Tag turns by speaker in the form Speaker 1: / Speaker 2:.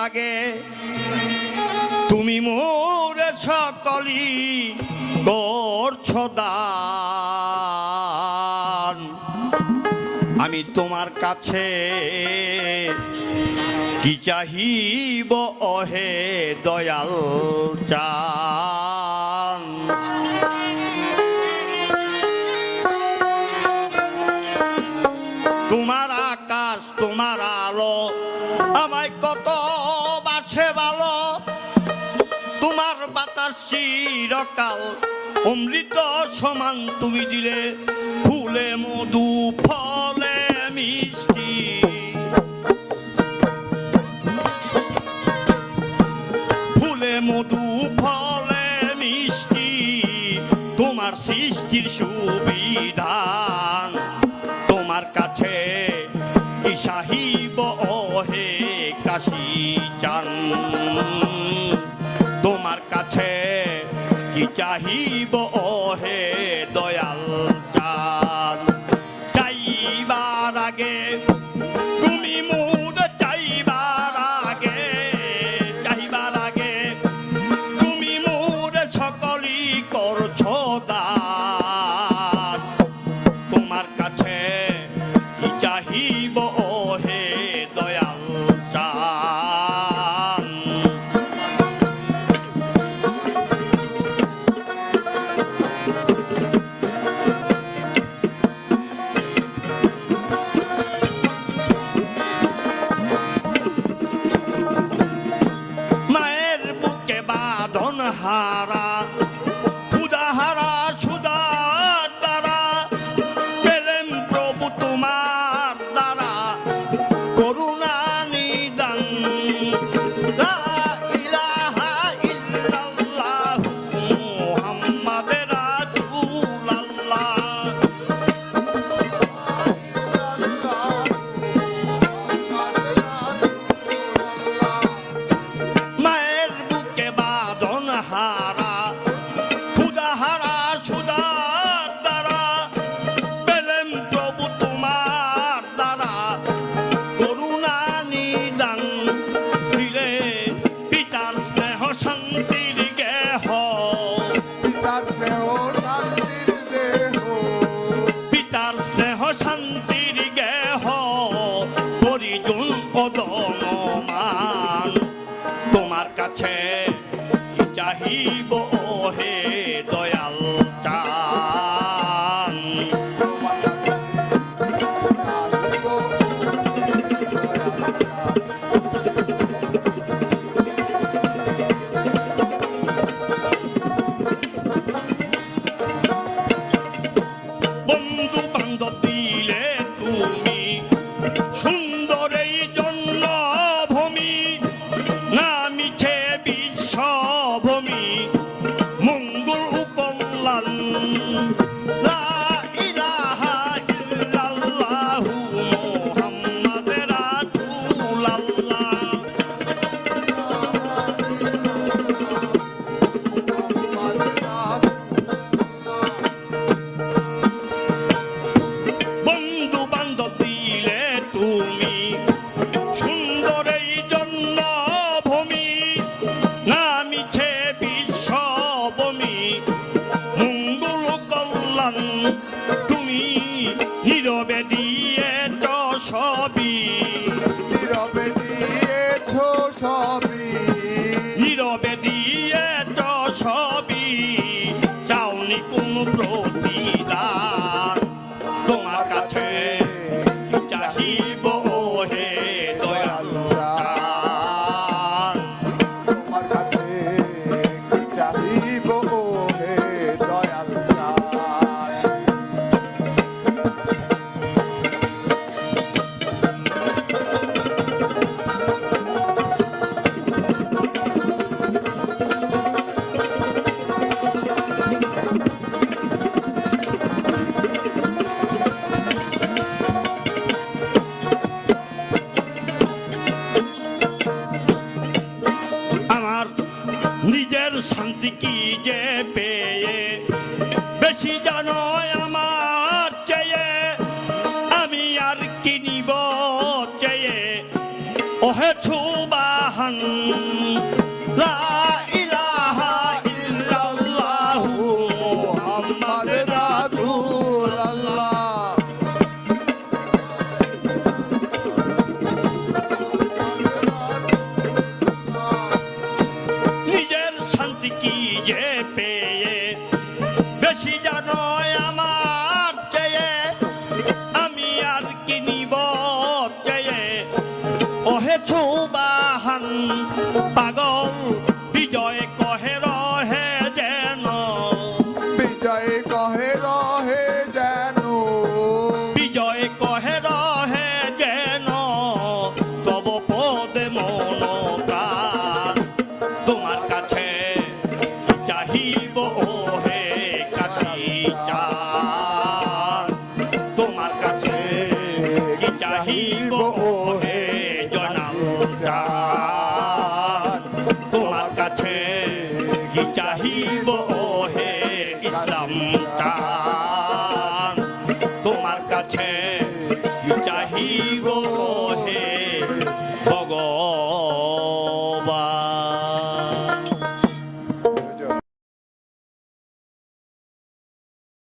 Speaker 1: আগে তুমি মোর সকলি করছো দান। আমি তোমার কাছে কি চাহিব ওহে দয়াল চান। তোমার আকাশ তোমার আলো আমায় কত বাছে ভালো। তোমার বাতাস চিরকাল অমৃত সমান। তুমি দিলে ফুলে মধু ফলে মিষ্টি। ফুলে মধু ফলে মিষ্টি তোমার সৃষ্টির সুবিধান। তোমার কাছে কি চাহিব ওহে কাশী চান। তোমার কাছে কি চাহিব ওহে দয়াল চান। চাইবার আগে তুমি মোর চাইবার আগে চাইবার আগে তুমি মোর সকলি করছো দান। তোমার কাছে কি চাহিব ওহে দয়াল চান। মায়ের বুকে বাঁধন হারা ক্ষুধা হারা সুধার দ্বারা পেলেন প্রভু তোমার দ্বারা করুণা নিদান। লা ইলাহা ইল্লাল্লাহু মুহাম্মাদুর রাসূলুল্লাহ। মায়ের বুকে বাঁধন হারা ক্ষুধা হারা সুধার দ্বারা পেলেন প্রভু তোমার দ্বারা করুণা নিদান। দিলে পিতার স্নেহ শান্তির গেহ।
Speaker 2: পিতার স্নেহ শান্তির দেহ।
Speaker 1: পিতার স্নেহ শান্তির গেহ পরিজন অদনমান। তোমার কাছে কি চাহিব ওহে দয়াল চান। বন্ধু বান্ধব দিলে তুমি সুন্দর এই জন্মভূমি। না মিছে বিশ্বভূমি মঙ্গল ও কল্যাণ। লা ইলাহা ইল্লাল্লাহু মুহাম্মাদুর রাসূলুল্লাহ। বন্ধু বান্ধব দিলে তুমি সুন্দর এই জন্মভূমি। না মিছে বিশ্বভূমি মঙ্গল কল্যাণ। তুমি নীরবে দিয়েছ সবই।
Speaker 2: নীরবে দিয়েছ সবই।
Speaker 1: নীরবে দিয়েছ সবই চাওনি কোনো প্রতিদান। তোমার কাছে কি চাহিব ওহে দয়াল চান।
Speaker 2: তোমার কাছে কি চাহিব ওহে দয়াল চান।
Speaker 1: নিজের শান্তি কি যে পেয়ে বেশি জানো আমার চেয়ে। আমি আর কি নিব চেয়ে ওহে সুবহান শান্তি কি যে পেয়ে বেশি জানো আমার চেয়ে আমি আর কি নিব চেয়ে ওহে ছুবাহান পাগল বিজয় কহে রহে যেন
Speaker 2: বিজয় কহে রহে যেন
Speaker 1: বিজয় কহে রহে যেন তব পদে মন প্রাণ তোমার কাছে কি চাহিব ওহে কাছি চান তোমার কাছে কি চাহিব ওহে জনাল চান তোমার কাছে কি চাহিব ওহে ইসলাম চান তোমার কাছে কি চাহিব